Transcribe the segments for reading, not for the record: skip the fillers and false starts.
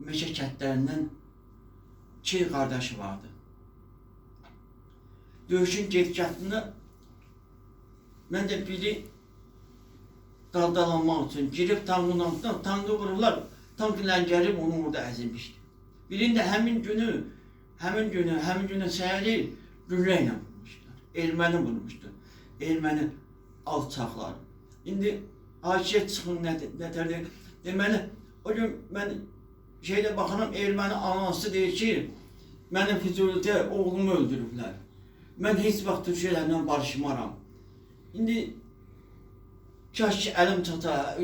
meşə kəndlərindən 2 qardaşı vardı. Döyüşün gedgahını mən də biri daldalanmaq üçün girib tankın altından tankı vururlar. Tankın ləngəri onu orada əzilmişdi. Birində həmin günü səhəri güllə ilə vurmuşlar. Erməni vurmuşdu. Erməni alçaqları. İndi hakikat çıxın nətərdir. Deməli, o gün mən şeydə baxıram, erməni anası deyir ki, mənim Füzulidə oğlumu öldürüblər. Mən heç vaxt Türkiyələrlə barışmaram. İndi kaş ki əlim çata,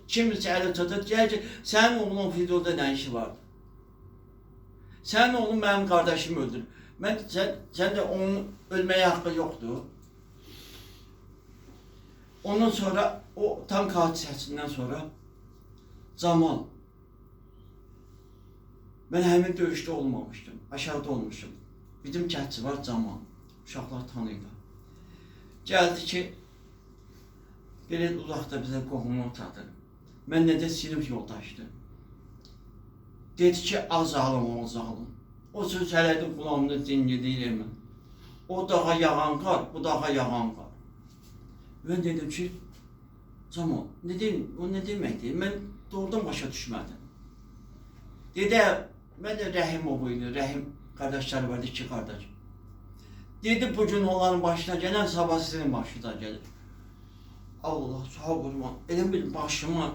kimisə əlim çata, gəl ki, sənin oğlun Füzulidə nə işi vardı? Sənin oğlun mənim qardaşımı öldürüb. Sən də onun ölməyə haqqı yoxdur. Ondan sonra, o tank hadisəsindən sonra Camal, mən həmin döyüşdə olmamışdım, aşağıda olmuşum. Bizim kətçi var Camal, uşaqlar tanıydı. Gəldi ki, belə uzaqda bizə qohumu otadı. Mən necə sinif yoldaşdı. Dedi ki, az alım, az alım. O söz hələdir qulağımda dinləyirəm mən. O dağa yağan qar, bu dağa yağan qar. Mən dedim ki, Camal, o ne deməkdir? Mən doğrudan başa düşmədim. Dedi, mən də Rəhimov idi, Rəhim qardaşları vardı, 2 qardaş. Dedi, bugün onların başına gələn, sabah sizin başına gəlir. Allah, sağ olma, elə bir başıma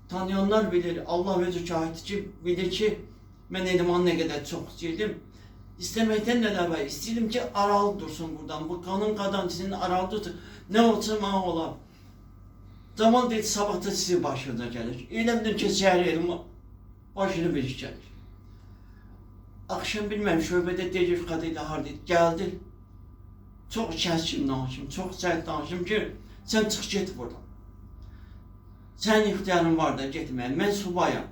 tanıyanlar bilir, Allah özü şahiddir ki, bilir ki, mən Elmanı nə qədər çox istəyirdim. İstəməkdən nə də var, istəyirdim ki, aralı dursun buradan, bu qanun qadancısının aralı dursun, nə olsa mənə olar. Camal dedi, sabahda sizin başınıza gəlir. Elə bildim ki, səhər elma başını bir iş gəlir. Akşam bilməm, şöbədə deyir, qadıydı, hardaydı, gəldi. Çox kəskin danışım, çox sərt danışım ki, sən çıx get buradan. Sənin ixtiyarın var da getməyə, mən subayam.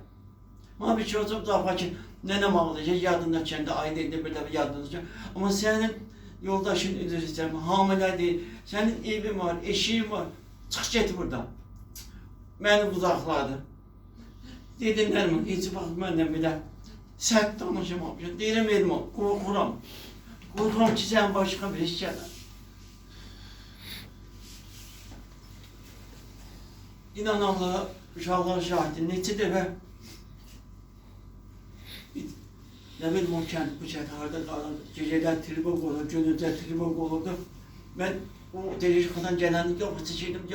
Ama bir şey olsa daha ki, nənəm ağlayacaq, yadında kəndə ayda bir də yadınızca. Amma sənin yoldaşın üzrə hamilə deyil, sənin evin var, eşiğin var, çıx get buradan. Məni uzaqladı. Dedim, Nərman, heç vaxt məndən belə sərt danışmamışam. Deyirəm, Elman, qorxuram. Qorxuram ki, sən başqa bir iş gələr. İnan Allah'a, uşaqlar şahiddir, neçə dəfə ne bileyim o kənd bu çətarda qalır, gecədən tribok olur, gündüzdə tribok olurdu. Mən o televizyonadan gələndə yavaş çəkirdim,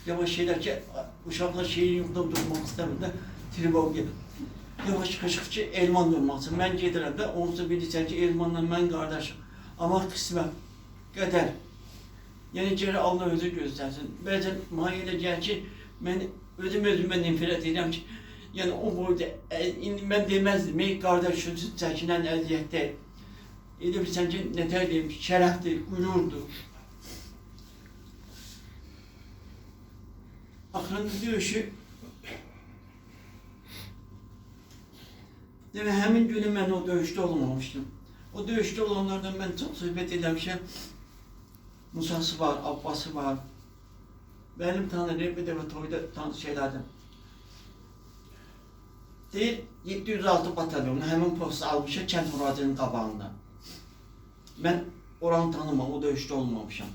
yavaş şeylər ki, uşaqlar şeyin yuxudan durmaq istəmirlər, tribok gedir. Yavaş qaşıq ki, Elman durmasın. Mən gedirəm də, onsuz bilirsən ki, Elmanla mən qardaşım. Amma qismət, qədər. Yəni geri Allah özü göstərsin. Bəzən mənə elə gəlir ki, mən özümə nifrət edirəm ki, yani o boyda, ben demezdim, ey kardeş şu çəkilən əziyyətdə. Elə bilirsən ki, nətər deyim, şərəfdir, qürurdur. Axırıncı döyüşü, demək, həmin günü mən o döyüşdə olmamışdım. O döyüşdə olanlardan mən çox söhbət edəmişəm. Musası var, Abbası var. Benim tanıdığım bir dəfə toyda şeylərdim. Deyir, 706 batalyonu həmin postu almışam kənd müraciənin qabağında. Mən oranı tanımam, o döyüşdə olmamışam.